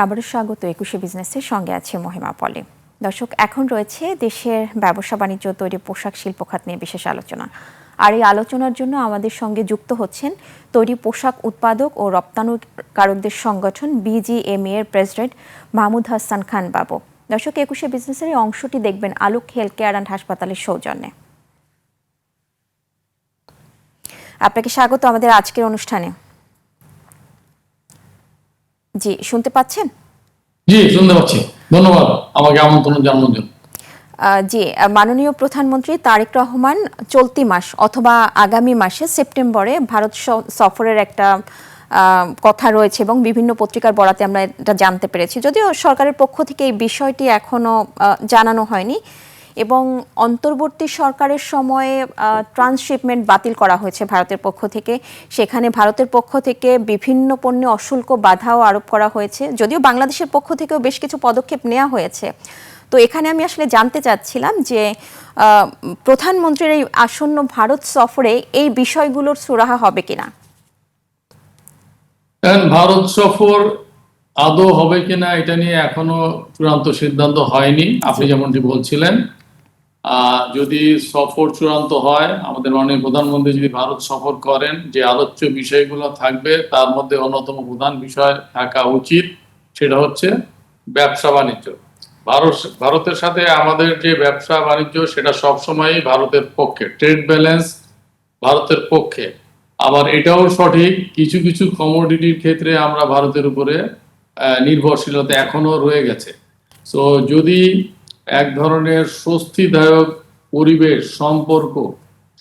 আবারও স্বাগত একুশে বিজনেসের সঙ্গে আছে মহিমা পলি। দর্শক, এখন রয়েছে দেশের ব্যবসা বাণিজ্য, তৈরি পোশাক শিল্প খাত নিয়ে বিশেষ আলোচনা। আর এই আলোচনার জন্য আমাদের সঙ্গে যুক্ত হচ্ছেন তৈরি পোশাক উৎপাদক ও রপ্তানিকারকদের সংগঠন বিজিএমইএ এর প্রেসিডেন্ট মাহমুদ হাসান খান বাবু। দর্শক, একুশে বিজনেসের এই অংশটি দেখবেন আলোক হেলথ কেয়ার অ্যান্ড হাসপাতালের সৌজন্যে। আপনাকে স্বাগত আমাদের আজকের অনুষ্ঠানে। জি, শুনতে পাচ্ছেন? জি, শুনতে পাচ্ছি। ধন্যবাদ আমাকে আমন্ত্রণ জানানোর জন্য। জি, মাননীয় প্রধানমন্ত্রী তারেক রহমান চলতি মাস অথবা আগামী মাসে সেপ্টেম্বরে ভারত সফরের একটা কথা রয়েছে এবং বিভিন্ন পত্রিকার বরাতে আমরা এটা জানতে পেরেছি। যদিও সরকারের পক্ষ থেকে এই বিষয়টি এখনো জানানো হয়নি এবং অন্তর্বর্তী সরকারের সময়ে ট্রান্সশিপমেন্ট বাতিল করা হয়েছে ভারতের পক্ষ থেকে। সেখানে ভারতের পক্ষ থেকে বিভিন্ন পণ্যে অশুল্ক বাধাও আরোপ করা হয়েছে, যদিও বাংলাদেশের পক্ষ থেকেও বেশ কিছু পদক্ষেপ নেওয়া হয়েছে। তো এখানে আমি আসলে জানতে চাচ্ছিলাম যে প্রধানমন্ত্রীর এই আসন্ন ভারত সফরে এই বিষয়গুলোর সুরাহা হবে কিনা। ভারত সফর আদৌ হবে কিনা এটা নিয়ে এখনো চূড়ান্ত সিদ্ধান্ত হয়নি। আপনি যেমনটি বলছিলেন, যদি সফর চূড়ান্ত হয়, আমাদের মাননীয় প্রধানমন্ত্রী যদি ভারত সফর করেন, যে আলোচ্য বিষয়গুলো থাকবে তার মধ্যে অন্যতম প্রধান বিষয় থাকা উচিত, সেটা হচ্ছে ব্যবসা বাণিজ্য। ভারতের সাথে আমাদের যে ব্যবসা বাণিজ্য সেটা সবসময়ই ভারতের পক্ষে, ট্রেড ব্যালেন্স ভারতের পক্ষে। আবার এটাও সঠিক, কিছু কিছু কমোডিটির ক্ষেত্রে আমরা ভারতের উপরে নির্ভরশীলতা এখনো রয়ে গেছে। সো যদি এক ধরনের স্বস্তিদায়ক পরিবেশ সম্পর্ক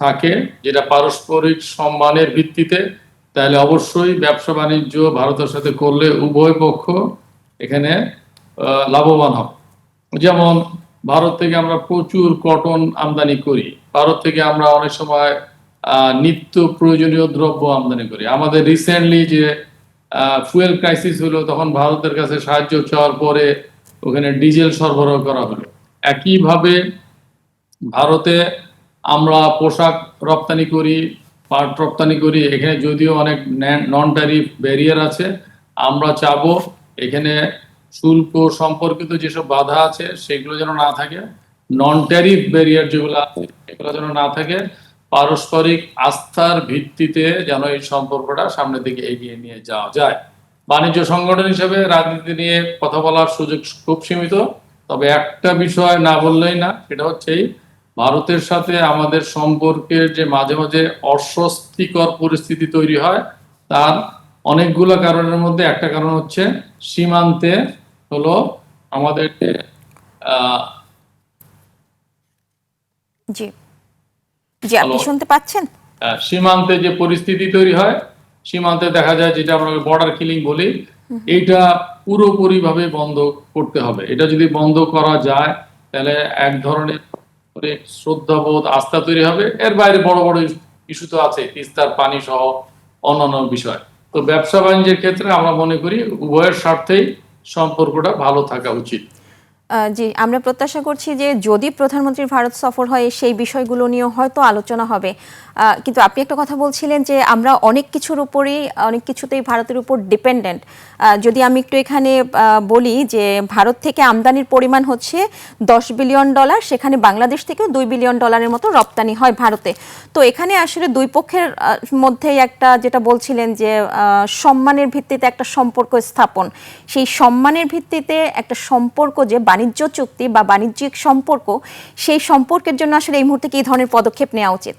থাকে, যেটা পারস্পরিক সম্মানের ভিত্তিতে, তাহলে অবশ্যই ব্যবসা বাণিজ্য ভারতের সাথে করলে উভয় পক্ষ এখানে লাভবান হবে। যেমন ভারত থেকে আমরা প্রচুর কটন আমদানি করি, ভারত থেকে আমরা অনেক সময় নিত্য প্রয়োজনীয় দ্রব্য আমদানি করি। আমাদের রিসেন্টলি যে ফুয়েল ক্রাইসিস হলো, তখন ভারতের কাছে সাহায্য চাওয়ার পরে ওখানে ডিজেল সরবরাহ করা হলো। একইভাবে ভারতে আমরা পোশাক রপ্তানি করি, পাট রপ্তানি করি। এখানে যদিও অনেক নন ট্যারিফ ব্যারিয়ার আছে, আমরা চাবো এখানে শুল্ক সম্পর্কিত যেসব বাধা আছে সেগুলো যেন না থাকে, নন ট্যারিফ ব্যারিয়ার যেগুলো আছে এগুলো যেন না থাকে। পারস্পরিক আস্থার ভিত্তিতে যেন এই সম্পর্কটা সামনের দিকে এগিয়ে নিয়ে যাওয়া যায়। বাণিজ্য সংগঠন হিসেবে রাজনীতি নিয়ে কথা বলার সুযোগ খুব সীমিত, তবে একটা বিষয় না বললেই না, সেটা হচ্ছে ভারতের সাথে আমাদের সম্পর্কের যে মাঝে মাঝে অস্বস্তিকর পরিস্থিতি তৈরি হয়, তার অনেকগুলো কারণের মধ্যে একটা কারণ হচ্ছে সীমান্তে হলো আমাদের জি জি, আপনি শুনতে পাচ্ছেন? সীমান্তে যে পরিস্থিতি তৈরি হয়, সীমান্তে দেখা যায় যেটা আমরা বর্ডার কিলিং বলি, এইটা পুরোপুরি ভাবে বন্ধ করতে হবে। এটা যদি বন্ধ করা যায় তাহলে এক ধরনের শ্রদ্ধাবোধ, আস্থা তৈরি হবে। এর বাইরে বড় বড় ইস্যু তো আছে, তিস্তার পানি সহ অন্যান্য বিষয়। তো ব্যবসা বাণিজ্যের ক্ষেত্রে আমরা মনে করি উভয়ের স্বার্থেই সম্পর্কটা ভালো থাকা উচিত। জি, আমরা প্রত্যাশা করছি যে যদি প্রধানমন্ত্রীর ভারত সফর হয় সেই বিষয়গুলো নিয়েও হয়তো আলোচনা হবে। কিন্তু আপনি একটা কথা বলছিলেন যে আমরা অনেক কিছুতেই ভারতের উপর ডিপেন্ডেন্ট। যদি আমি একটু এখানে বলি যে ভারত থেকে আমদানির পরিমাণ হচ্ছে $10 বিলিয়ন, সেখানে বাংলাদেশ থেকেও $2 বিলিয়ন মতো রপ্তানি হয় ভারতে। তো এখানে আসলে দুই পক্ষের মধ্যেই একটা, যেটা বলছিলেন যে সম্মানের ভিত্তিতে একটা সম্পর্ক স্থাপন, সেই সম্মানের ভিত্তিতে একটা সম্পর্ক, যে বাণিজ্য চুক্তি বা বাণিজ্যিক সম্পর্ক, সেই সম্পর্কের জন্য আসলে এই মুহূর্তে কি ধরনের পদক্ষেপ নেওয়া উচিত?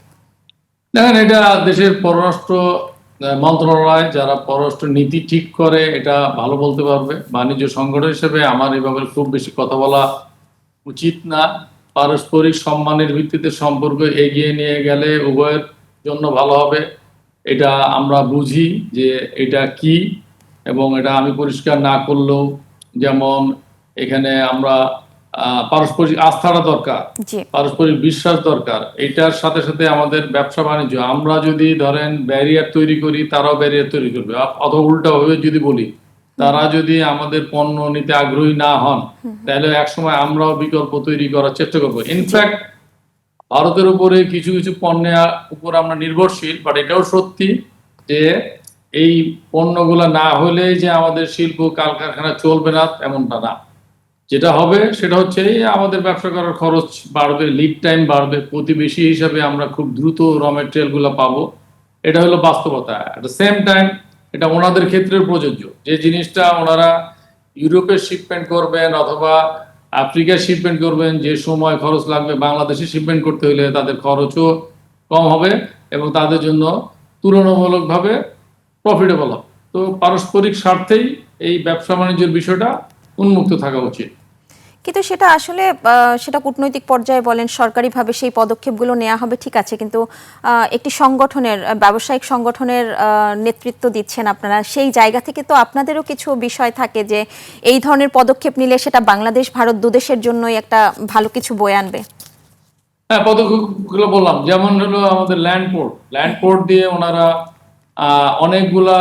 দেখেন, এটা দেশের পররাষ্ট্র মন্ত্রণালয় যারা পররাষ্ট্র নীতি ঠিক করে এটা ভালো বলতে পারবে। বাণিজ্য সংগঠন হিসেবে আমার এই ব্যাপারে খুব বেশি কথা বলা উচিত না। পারস্পরিক সম্মানের ভিত্তিতে সম্পর্ক এগিয়ে নিয়ে গেলে উভয়ের জন্য ভালো হবে, এটা আমরা বুঝি যে এটা কি। এবং এটা আমি পরিষ্কার না করলেও, যেমন এখানে আমরা পারস্পরিক আস্থাটা দরকার, পারস্পরিক বিশ্বাস দরকার। এটার সাথে সাথে আমাদের ব্যবসা বাণিজ্য, আমরা যদি ধরেন ব্যারিয়ার তৈরি করি, তারাও ব্যারিয়ার তৈরি করবে। অথবা উল্টাভাবে যদি বলি, তারা যদি আমাদের পণ্য নিতে আগ্রহী না হন, তাহলে একসময় আমরাও বিকল্প তৈরি করার চেষ্টা করবো। ইনফ্যাক্ট ভারতের উপরে কিছু কিছু পণ্যের উপর আমরা নির্ভরশীল, বাট এটাও সত্যি যে এই পণ্যগুলা না হলে যে আমাদের শিল্প কলকারখানা চলবে না এমনটা না। যেটা হবে সেটা হচ্ছে এই আমাদের ব্যবসা করার খরচ বাড়বে, লিড টাইম বাড়বে, প্রতিবেশী হিসাবে আমরা খুব দ্রুত র মেটেরিয়াল গুলো পাবো। এটা হলো বাস্তবতা। অ্যাট দ্য সেম টাইম এটা ওনাদের ক্ষেত্রে প্রযোজ্য। যে জিনিসটা ওনারা ইউরোপে শিপমেন্ট করবেন অথবা আফ্রিকায় শিপমেন্ট করবেন, যে সময় খরচ লাগবে বাংলাদেশে শিপমেন্ট করতে হলে তাদের খরচও কম হবে এবং তাদের জন্য তুলনামূলকভাবে প্রফিটেবল হবে। তো পারস্পরিক স্বার্থেই এই ব্যবসা বাণিজ্যের বিষয়টা উন্মুক্ত থাকা উচিত। কিন্তু সেটা আসলে সেটা কূটনৈতিক পর্যায়ে বলেন, সরকারিভাবে সেই পদক্ষেপগুলো নেওয়া হবে, ঠিক আছে, কিন্তু একটি সংগঠনের, ব্যবসায়িক সংগঠনের নেতৃত্ব দিচ্ছেন আপনারা, সেই জায়গা থেকে তো আপনাদেরও কিছু বিষয় থাকে যে এই ধরনের পদক্ষেপ নিলে সেটা বাংলাদেশ ভারত দুদেশের জন্যই একটা ভালো কিছু বয়ে আনবে। হ্যাঁ, পদক্ষেপগুলো বললাম, যেমন হলো আমাদের ল্যান্ড পোর্ট দিয়ে ওনারা অনেকগুলা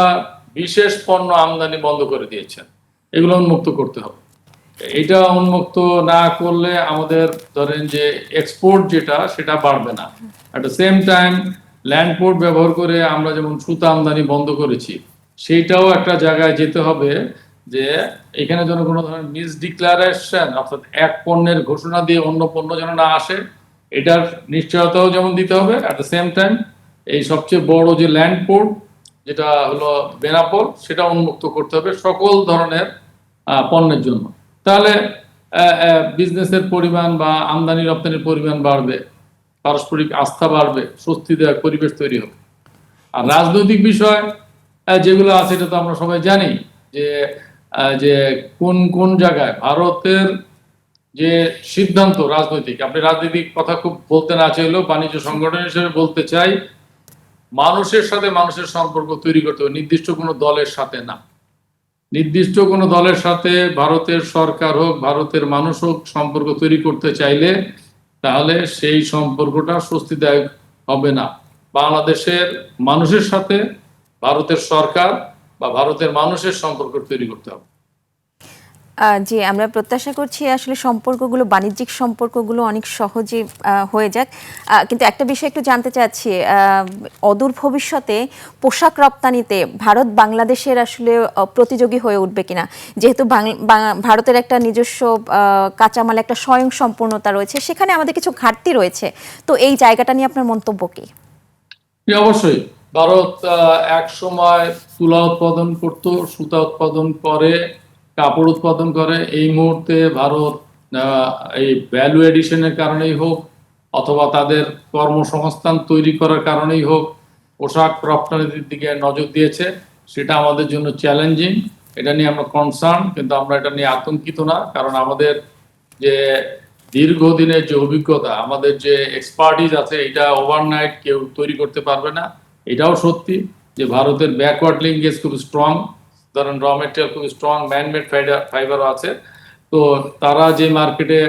বিশেষ পণ্য আমদানি বন্ধ করে দিয়েছেন। এগুলো উন্মুক্ত করতে হবে। এটা উন্মুক্ত না করলে আমাদের ধরেন যে এক্সপোর্ট যেটা সেটা বাড়বে না। At the same time land port ব্যবহার করে আমরা যেমন সুতা আমদানি বন্ধ করেছি, সেইটাও একটা জায়গায় যেতে হবে যে এখানে যেন কোনো ধরনের মিস ডিক্লারেশন অর্থাৎ এক পণ্যের ঘোষণা দিয়ে অন্য পণ্য যেন না আসে, এটার নিশ্চয়তাও যেমন দিতে হবে। অ্যাট দ্য সেম টাইম এই সবচেয়ে বড় যে ল্যান্ড পোর্ট যেটা হলো বেনাপোল, সেটা উন্মুক্ত করতে হবে সকল ধরনের পণ্যের জন্য। তাহলে বিজনেসের পরিমাণ বা আমদানি রপ্তানির পরিমাণ বাড়বে, পারস্পরিক আস্থা বাড়বে, স্বস্তিদায়ক পরিবেশ তৈরি হবে। আর রাজনৈতিক বিষয় যেগুলো আছে এটা তো আমরা সবাই জানি যে যে কোন কোন জায়গায় ভারতের যে সিদ্ধান্ত রাজনৈতিক, আপনি রাজনৈতিক কথা খুব বলতে না চাইলেও বাণিজ্য সংগঠন হিসেবে বলতে চাই, মানুষের সাথে মানুষের সম্পর্ক তৈরি করতে হবে, নির্দিষ্ট কোনো দলের সাথে না। নির্দিষ্ট কোনো দলের সাথে ভারতের সরকার হোক, ভারতের মানুষ হোক, সম্পর্ক তৈরি করতে চাইলে তাহলে সেই সম্পর্কটা স্বস্তিদায়ক হবে না। বাংলাদেশের মানুষের সাথে ভারতের সরকার বা ভারতের মানুষের সম্পর্ক তৈরি করতে হবে। জি, আমরা প্রত্যাশা করছি আসলে সম্পর্কগুলো, বাণিজ্যিক সম্পর্কগুলো অনেক সহজে হয়ে যাক। কিন্তু একটা বিষয় একটু জানতে চাচ্ছি, অদূর ভবিষ্যতে পোশাক রপ্তানিতে ভারত বাংলাদেশের আসলে প্রতিযোগী হয়ে উঠবে কিনা, যেহেতু ভারতের একটা নিজস্ব কাঁচামাল, একটা স্বয়ং সম্পূর্ণতা রয়েছে, সেখানে আমাদের কিছু ঘাটতি রয়েছে। তো এই জায়গাটা নিয়ে আপনার মন্তব্য কি? অবশ্যই ভারত এক সময় তুলা উৎপাদন করত, সুতা উৎপাদন করে, কাপড় উৎপাদন করে। এই মুহূর্তে ভারত এই ভ্যালু এডিশনের কারণেই হোক অথবা তাদের কর্মসংস্থান তৈরি করার কারণেই হোক পোশাক রপ্তানির দিকে নজর দিয়েছে। সেটা আমাদের জন্য চ্যালেঞ্জিং, এটা নিয়ে আমরা কনসার্ন, কিন্তু আমরা এটা নিয়ে আতঙ্কিত না। কারণ আমাদের যে দীর্ঘদিনের যে অভিজ্ঞতা, আমাদের যে এক্সপার্টিজ আছে, এটা ওভারনাইট কেউ তৈরি করতে পারবে না। এটাও সত্যি যে ভারতের ব্যাকওয়ার্ড লিঙ্কেজ খুব স্ট্রং, ধরেন র মেটেরিয়াল খুব স্ট্রং, ম্যানমেড ফাইবারও আছে। তো তারা যে মার্কেটে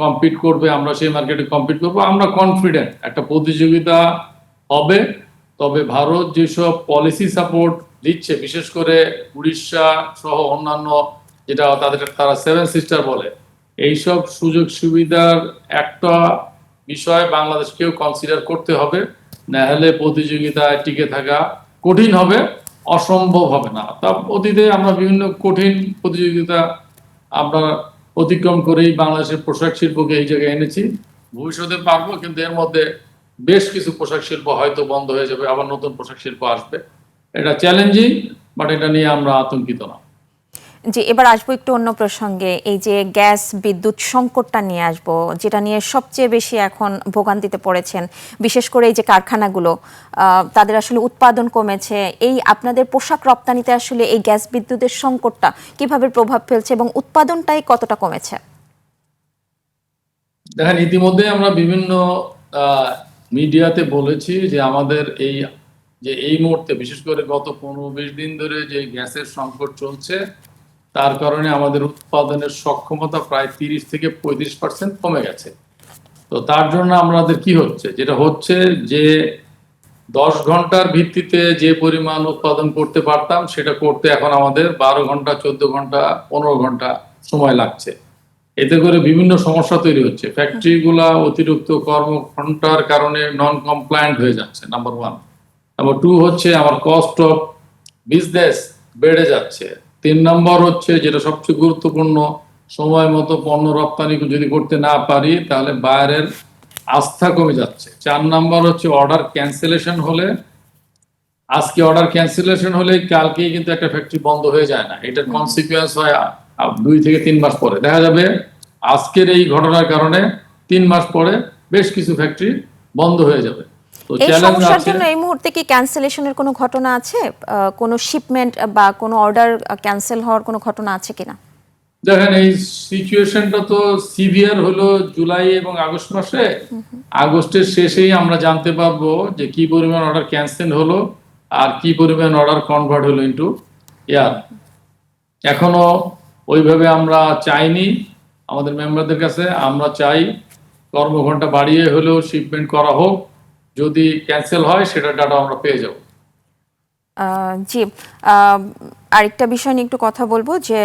কম্পিট করবে, আমরা সেই মার্কেটে কম্পিট করবো। আমরা কনফিডেন্ট একটা প্রতিযোগিতা হবে। তবে ভারত যেসব পলিসি সাপোর্ট দিচ্ছে, বিশেষ করে উড়িষ্যা সহ অন্যান্য, যেটা তারা সেভেন সিস্টার বলে, এইসব সুযোগ সুবিধার একটা বিষয় বাংলাদেশকেও কনসিডার করতে হবে, না হলে প্রতিযোগিতায় টিকে থাকা কঠিন হবে, অসম্ভব হবে না। তা অতীতে আমরা বিভিন্ন কঠিন প্রতিযোগিতা আমরা অতিক্রম করেই বাংলাদেশের পোশাক শিল্পকে এই জায়গায় এনেছি। ভবিষ্যতে পারবো, কিন্তু এর মধ্যে বেশ কিছু পোশাক শিল্প হয়তো বন্ধ হয়ে যাবে, আবার নতুন পোশাক শিল্প আসবে। এটা চ্যালেঞ্জিং, বাট এটা নিয়ে আমরা আতঙ্কিত না। জি, এবার আসবো একটু অন্য প্রসঙ্গে। এই যে গ্যাস বিদ্যুৎ সংকটটা নিয়ে আসবো, যেটা নিয়ে সবচেয়ে বেশি এখন ভোগান্তিতে পড়েছেন বিশেষ করে এই যে কারখানাগুলো, তাদের আসলে উৎপাদন কমেছে। এই আপনাদের পোশাক রপ্তানিতে আসলে এই গ্যাস বিদ্যুতের সংকটটা কিভাবে প্রভাব ফেলছে এবং উৎপাদনটাই কতটা কমেছে? দেখেন, ইতিমধ্যে আমরা বিভিন্ন মিডিয়াতে বলেছি যে আমাদের এই মুহূর্তে বিশেষ করে গত 15-20 দিন ধরে যে গ্যাসের সংকট চলছে, তার কারণে আমাদের উৎপাদনের সক্ষমতা প্রায় 30-35% কমে গেছে। তো তার জন্য আমাদের কি হচ্ছে, যেটা হচ্ছে যে 10 ঘন্টার ভিত্তিতে যে পরিমাণ উৎপাদন করতে পারতাম, সেটা করতে এখন আমাদের 12 ঘন্টা, 14 ঘন্টা, 15 ঘন্টা সময় লাগছে। এতে করে বিভিন্ন সমস্যা তৈরি হচ্ছে। ফ্যাক্টরিগুলা অতিরিক্ত কর্মঘণ্টার কারণে নন কমপ্লায়েন্ট হয়ে যাচ্ছে, নাম্বার 1। নাম্বার 2 হচ্ছে আমার কস্ট অফ বিজনেস বেড়ে যাচ্ছে। 3 নম্বর হচ্ছে যেটা সবচেয়ে গুরুত্বপূর্ণ, সময় মতো পণ্য রপ্তানি যদি করতে না পারি তাহলে বায়ারের আস্থা কমে যাচ্ছে। 4 নম্বর হচ্ছে অর্ডার ক্যান্সেলেশন হলে, আজকে অর্ডার ক্যান্সেলেশন হলে কালকেই কিন্তু একটা ফ্যাক্টরি বন্ধ হয়ে যায় না, এটার কনসিকুয়েন্স হয় 2 থেকে 3 মাস পরে। দেখা যাবে আজকের এই ঘটনার কারণে 3 মাস পরে বেশ কিছু ফ্যাক্টরি বন্ধ হয়ে যাবে। তো এই চ্যালেঞ্জ সমস্যার আছে। জন্য এই মুহূর্তে কি ক্যান্সেলেশনের কোনো ঘটনা আছে? কোনো শিপমেন্ট বা কোনো অর্ডার ক্যান্সেল হওয়ার কোনো ঘটনা আছে কিনা? দেখেন এই সিচুয়েশনটা তো সিভিয়ার হলো জুলাই এবং আগস্ট মাসে। আগস্টের শেষেই আমরা জানতে পারবো যে কি পরিমাণ অর্ডার ক্যান্সেল হলো আর কি পরিমাণ অর্ডার কনভার্ট হলো ইনটু এয়ার। এখনো ওইভাবে আমরা চাইনি আমাদের মেম্বারদের কাছে। আমরা চাই কর্মঘণ্টা বাড়িয়ে হলেও শিপমেন্ট করা হোক, যদি ক্যান্সেল হয় সেটা ডাটা আমরা পেয়ে যাব। জি, আরেকটা বিষয় নিয়ে একটু কথা বলবো যে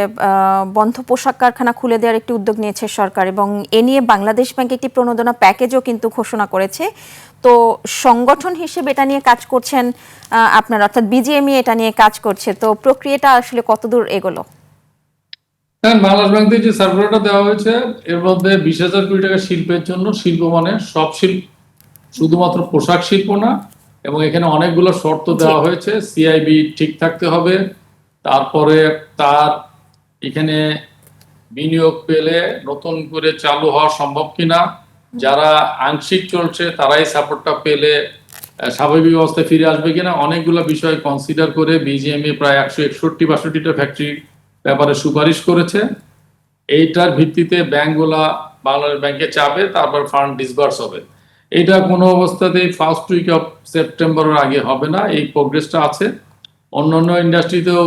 বন্ধ পোশাক কারখানা খুলে দেওয়ার একটি উদ্যোগ নিয়েছে সরকার এবং এ নিয়ে বাংলাদেশ ব্যাংক একটি প্রণোদনা প্যাকেজও কিন্তু ঘোষণা করেছে। তো সংগঠন হিসেবে এটা নিয়ে কাজ করছেন আপনারা, অর্থাৎ বিজিএমই এটা নিয়ে কাজ করছে, তো প্রক্রিয়াটা আসলে কতদূর এগোলো? হ্যাঁ, বাংলাদেশ ব্যাংক থেকে যে সার্কুলারটা দেওয়া হয়েছে এর মধ্যে 20,000 কোটি টাকা শিল্পের জন্য, শিল্প মানে সব শিল্প, শুধুমাত্র পোশাক শিল্প না, এবং এখানে অনেকগুলো শর্ত দেওয়া হয়েছে। সিআইবি ঠিক থাকতে হবে, তারপরে তার এখানে বিনিয়োগ পেলে নতুন করে চালু হওয়া সম্ভব কিনা, যারা আংশিক চলছে তারাই সাপোর্টটা পেলে স্বাভাবিক অবস্থায় ফিরে আসবে কিনা, অনেকগুলো বিষয় কনসিডার করে বিজিএমএ প্রায় 161-62টা ফ্যাক্টরি ব্যাপারে সুপারিশ করেছে। এইটার ভিত্তিতে ব্যাংকগুলা বাংলাদেশ ব্যাংকে চাবে, তারপর ফান্ড ডিসবার্স হবে। এটা কোনো অবস্থাতেই ফার্স্ট উইক অফ সেপ্টেম্বরের আগে হবে না, এই প্রোগ্রেসটা আছে। অন্যান্য ইন্ডাস্ট্রিতেও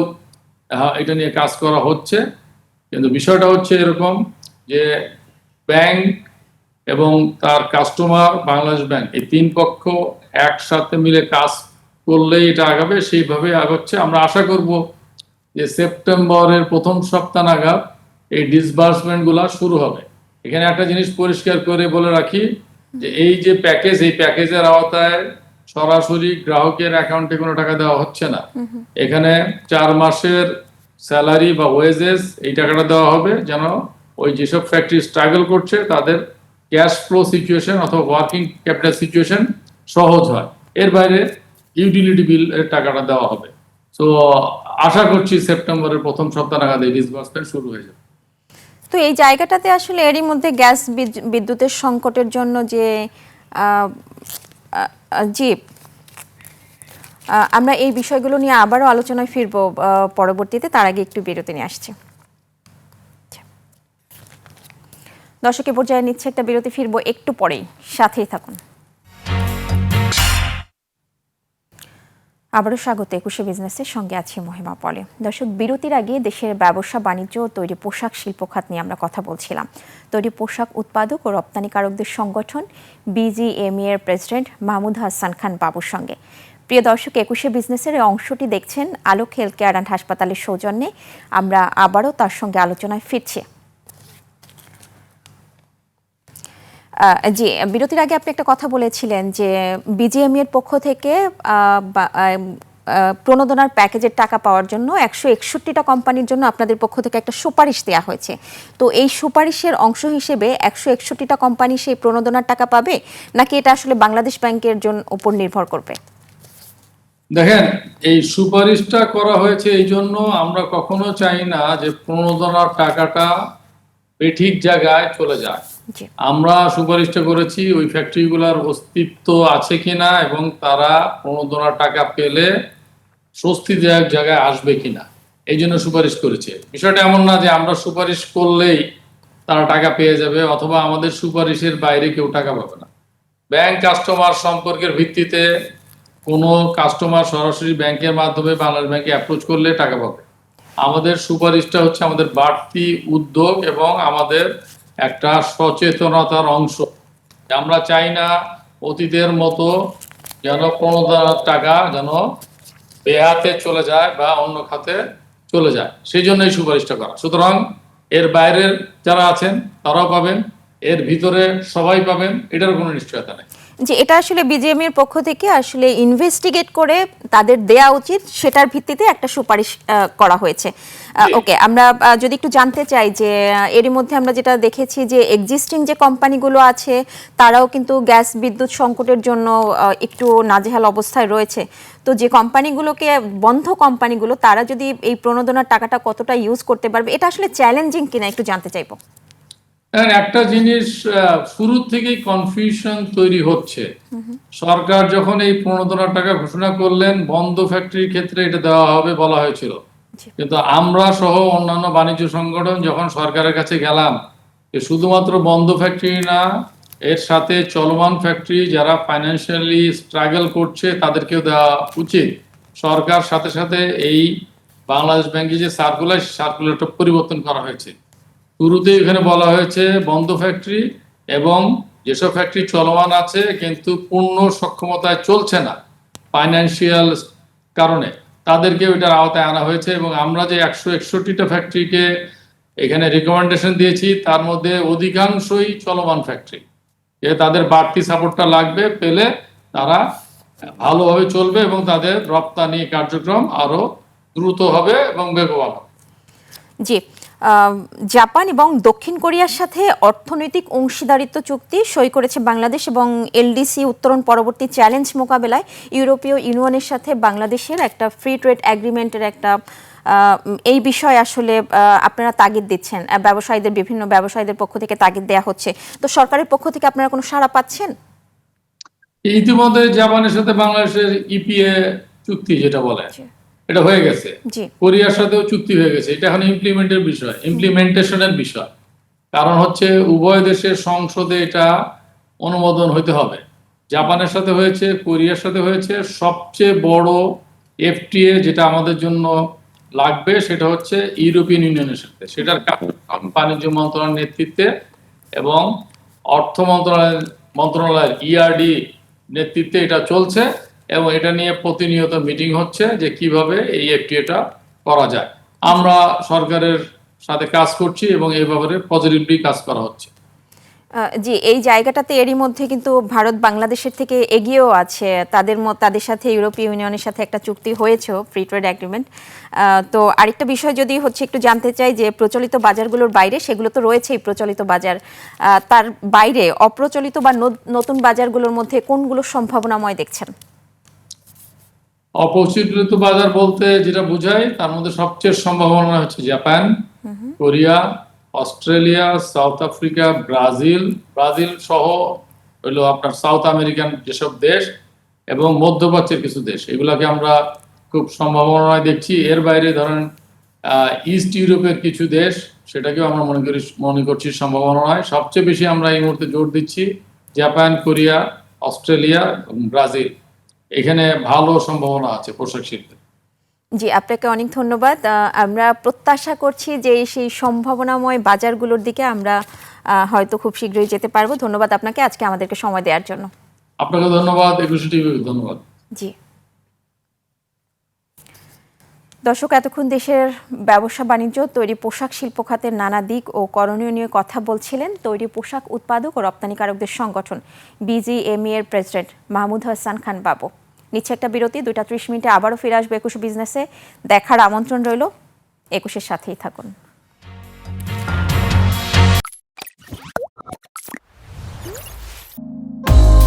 এটা নিয়ে কাজ করা হচ্ছে, কিন্তু বিষয়টা হচ্ছে এরকম যে ব্যাংক এবং তার কাস্টমার বাংলাদেশ ব্যাংক, এই 3 পক্ষ একসাথে মিলে কাজ করলেই এটা আগাবে, সেইভাবে আগাচ্ছে। আমরা আশা করব যে সেপ্টেম্বরের প্রথম সপ্তাহ নাগাদ এই ডিসবার্সমেন্ট গুলা শুরু হবে। এখানে একটা জিনিস পরিষ্কার করে বলে রাখি যে এই যে প্যাকেজ, এই প্যাকেজের আওতায় সরাসরি গ্রাহকের অ্যাকাউন্টে কোনো টাকা দেওয়া হচ্ছে না। এখানে 4 মাসের স্যালারি বা ওয়েজেস এই টাকাটা দেওয়া হবে, যেন ওই যেসব ফ্যাক্টরি স্ট্রাগল করছে তাদের ক্যাশ ফ্লো সিচুয়েশন অথবা ওয়ার্কিং ক্যাপিটাল সিচুয়েশন সহজ হয়। এর বাইরে ইউটিলিটি বিল এর টাকাটা দেওয়া হবে। তো আশা করছি সেপ্টেম্বরের প্রথম সপ্তাহ নাগাদ এই ডিসবার্সমেন্ট শুরু হয়ে যাবে। তো এই জায়গাটাতে আসলে এরই মধ্যে গ্যাস বিদ্যুতের সংকটের জন্য যে জি, আমরা এই বিষয়গুলো নিয়ে আবারও আলোচনায় ফিরবো পরবর্তীতে, তার আগে একটু বিরতি নিয়ে আসছি। দর্শকের পর্যায়ে নিচ্ছে একটা বিরতি, ফিরবো একটু পরেই, সাথেই থাকুন। আবারও স্বাগত 21 বিজনেসের সঙ্গে আছি মহিমা পলে। দর্শক, বিরতির আগে দেশের ব্যবসা বাণিজ্য ও তৈরি পোশাক শিল্প খাত নিয়ে আমরা কথা বলছিলাম। তৈরি পোশাক উৎপাদক ও রপ্তানিকারকদের সংগঠন বিজিএমই এর প্রেসিডেন্ট মাহমুদ হাসান খান বাবুর সঙ্গে। প্রিয় দর্শক, 21 বিজনেসের এই অংশটি দেখছেন আলোক হেলথ কেয়ার অ্যান্ড হাসপাতালের সৌজন্যে। আমরা আবারও তার সঙ্গে আলোচনায় ফিরছি। জি, বিরতির আগে আপনি একটা কথা বলেছিলেন যে বিজিএমই এর পক্ষ থেকে প্রণোদনার প্যাকেজের টাকা পাওয়ার জন্য 161টা কোম্পানির জন্য আপনাদের পক্ষ থেকে একটা সুপারিশ দেওয়া হয়েছে। তো এই সুপারিশের অংশ হিসেবে 161টা কোম্পানি সেই প্রণোদনার টাকা পাবে, নাকি এটা আসলে বাংলাদেশ ব্যাংকের জন্য উপর নির্ভর করবে? দেখেন, এই সুপারিশটা করা হয়েছে এই জন্য, আমরা কখনো চাই না যে প্রণোদনার টাকাটা ঠিক জায়গায় চলে যায়। আমরা সুপারিশটা করেছি ওই ফ্যাক্টরিগুলোর অস্তিত্ব আছে কিনা এবং তারা প্রণোদনার টাকা পেলে স্বস্তিদায়ক জায়গায় আসবে কিনা, এই জন্য সুপারিশ করেছে। বিষয়টা এমন না যে আমরা সুপারিশ করলেই তারা টাকা পেয়ে যাবে অথবা আমাদের সুপারিশের বাইরে কেউ টাকা পাবে না। ব্যাংক কাস্টমার সম্পর্কের ভিত্তিতে কোনো কাস্টমার সরাসরি ব্যাংকের মাধ্যমে বাংলাদেশ ব্যাংকে অ্যাপ্রোচ করলে টাকা পাবে। আমাদের সুপারিশটা হচ্ছে আমাদের বাড়তি উদ্যোগ এবং আমাদের একটা সচেতনতার অংশ। আমরা চাই না অতীতের মতো যেন প্রণোদনার টাকা যেন বেহাতে চলে যায় বা অন্য খাতে চলে যায়, সেই জন্য এই সুপারিশটা করা। সুতরাং এর বাইরের যারা আছেন তারাও পাবেন, এর ভিতরে সবাই পাবেন, এটার কোনো নিশ্চয়তা নেই। যে এটা আসলে বিজিএম এর পক্ষ থেকে আসলে ইনভেস্টিগেট করে তাদের দেয়া উচিত, সেটার ভিত্তিতে একটা সুপারিশ করা হয়েছে। ওকে, আমরা যদি একটু জানতে চাই যে এরই মধ্যে আমরা যেটা দেখেছি যে এক্সিস্টিং যে কোম্পানিগুলো আছে তারাও কিন্তু গ্যাস বিদ্যুৎ সংকটের জন্য একটু নাজেহাল অবস্থায় রয়েছে। তো যে কোম্পানিগুলোকে বন্ধ কোম্পানিগুলো তারা যদি এই প্রণোদনার টাকাটা কতটা ইউজ করতে পারবে, এটা আসলে চ্যালেঞ্জিং কিনা একটু জানতে চাইবো। একটা জিনিস শুরু থেকেই কনফিউশন তৈরি হচ্ছে। সরকার যখন এই 15,000 টাকা ঘোষণা করলেন, বন্ধ ফ্যাক্টরির ক্ষেত্রে এটা দেওয়া হবে বলা হয়েছিল, কিন্তু আমরা সহ অন্যান্য বাণিজ্য সংগঠন যখন সরকারের কাছে গেলাম, শুধুমাত্র বন্ধ ফ্যাক্টরি না, এর সাথে চলমান ফ্যাক্টরি যারা ফাইন্যান্সিয়ালি স্ট্রাগল করছে তাদেরকেও দেওয়া উচিত। সরকার সাথে সাথে এই বাংলাদেশ ব্যাংকে যে সার্কুলারটা পরিবর্তন করা হয়েছে। শুরুতে এখানে বলা হয়েছে বন্ধ ফ্যাক্টরি এবং যেসব ফ্যাক্টরি চলমান আছে কিন্তু পূর্ণ সক্ষমতায় চলছে না ফাইন্যান্সিয়াল কারণে, তাদেরকে ওইটার আওতায় আনা হয়েছে। এবং আমরা যে 161টা ফ্যাক্টরিকে এখানে রিকমেন্ডেশন দিয়েছি তার মধ্যে অধিকাংশই চলমান ফ্যাক্টরি, যে তাদের বাড়তি সাপোর্টটা লাগবে, পেলে তারা ভালোভাবে চলবে এবং তাদের রপ্তানি কার্যক্রম আরো দ্রুত হবে এবং বেগবান হবে। জি, জাপান এবং দক্ষিণ কোরিয়ার সাথে অর্থনৈতিক অংশীদারিত্ব চুক্তি সই করেছে বাংলাদেশ, এবং এলডিসি উত্তরণ পরবর্তী চ্যালেঞ্জ মোকাবেলায় ইউরোপীয় ইউনিয়নের সাথে বাংলাদেশের একটা ফ্রি ট্রেড এগ্রিমেন্টের একটা এই বিষয়ে আসলে আপনারা তাগিদ দিচ্ছেন, বিভিন্ন ব্যবসায়ীদের পক্ষ থেকে তাগিদ দেওয়া হচ্ছে। তো সরকারের পক্ষ থেকে আপনারা কোনো সাড়া পাচ্ছেন? ইতিমধ্যে জাপানের সাথে বাংলাদেশের ইপিএ চুক্তি যেটা বলে এটা হয়ে গেছে, কোরিয়ার সাথেও চুক্তি হয়ে গেছে। এটা এখন ইমপ্লিমেন্টেশনের বিষয়। কারণ হচ্ছে উভয় দেশের সংসদে এটা অনুমোদন হইতে হবে। জাপানের সাথে হয়েছে, কোরিয়ার সাথে হয়েছে। সবচেয়ে বড় এফটিএ যেটা আমাদের জন্য লাগবে সেটা হচ্ছে ইউরোপিয়ান ইউনিয়নের সাথে, সেটার বাণিজ্য মন্ত্রণালয়ের নেতৃত্বে এবং অর্থ মন্ত্রণালয়ের ইআরডি নেতৃত্বে এটা চলছে, এবং এটা নিয়ে প্রতিনিয়ত মিটিং হচ্ছে যে কিভাবে এই এফটিএটা করা যায়। আমরা সরকারের সাথে কাজ করছি এবং এই ব্যাপারে পজিটিভলি কাজ করা হচ্ছে। জি, এই জায়গাটাতে এরই মধ্যে কিন্তু ভারত বাংলাদেশের থেকে এগিয়েও আছে। তাদের সাথে ইউরোপীয় ইউনিয়নের সাথে একটা চুক্তি হয়েছে, ফ্রি ট্রেড এগ্রিমেন্ট। তো আরেকটা বিষয় যদি হচ্ছে একটু জানতে চাই যে প্রচলিত বাজারগুলোর বাইরে, সেগুলো তো রয়েছেই প্রচলিত বাজার, তার বাইরে অপ্রচলিত বা নতুন বাজারগুলোর মধ্যে কোনগুলো সম্ভাবনাময় দেখছেন? অপ্রচলিত বাজার বলতে যেটা বোঝায় তার মধ্যে সবচেয়ে সম্ভাবনা হচ্ছে Japan, Korea, Australia, south Africa, Brazil সহ হইলো আপনার সাউথ আমেরিকান যেসব দেশ এবং মধ্যপ্রাচ্যের কিছু দেশ, এগুলাকে আমরা খুব সম্ভাবনায় দেখছি। এর বাইরে ধরেন ইস্ট ইউরোপের কিছু দেশ, সেটাকেও আমরা মনে করছি সম্ভাবনা নয়। সবচেয়ে বেশি আমরা এই মুহূর্তে জোর দিচ্ছি জাপান, কোরিয়া, অস্ট্রেলিয়া এবং ব্রাজিল। এখানে ভালো সম্ভাবনা আছে পোশাক শিল্পে। জি, আপনাকে অনেক ধন্যবাদ। আমরা প্রত্যাশা করছি যে সেই সম্ভাবনাময় বাজারগুলোর দিকে আমরা হয়তো খুব শীঘ্রই যেতে পারবো। ধন্যবাদ আপনাকে আজকে আমাদেরকে সময় দেওয়ার জন্য। আপনাকে ধন্যবাদ, একুশে টিভিকে ধন্যবাদ। জি দর্শক, এতক্ষণ দেশের ব্যবসা বাণিজ্য, তৈরি পোশাক শিল্প খাতের নানা দিক ও করণীয় নিয়ে কথা বলছিলেন তৈরি পোশাক উৎপাদক ও রপ্তানিকারকদের সংগঠন বিজিএমই এর প্রেসিডেন্ট মাহমুদ হাসান খান বাবু। নিচ্ছে একটা বিরতি, 2টা 30 মিনিটে আবারও ফিরে আসবে একুশে বিজনেসে। দেখার আমন্ত্রণ রইল, একুশের সাথেই থাকুন।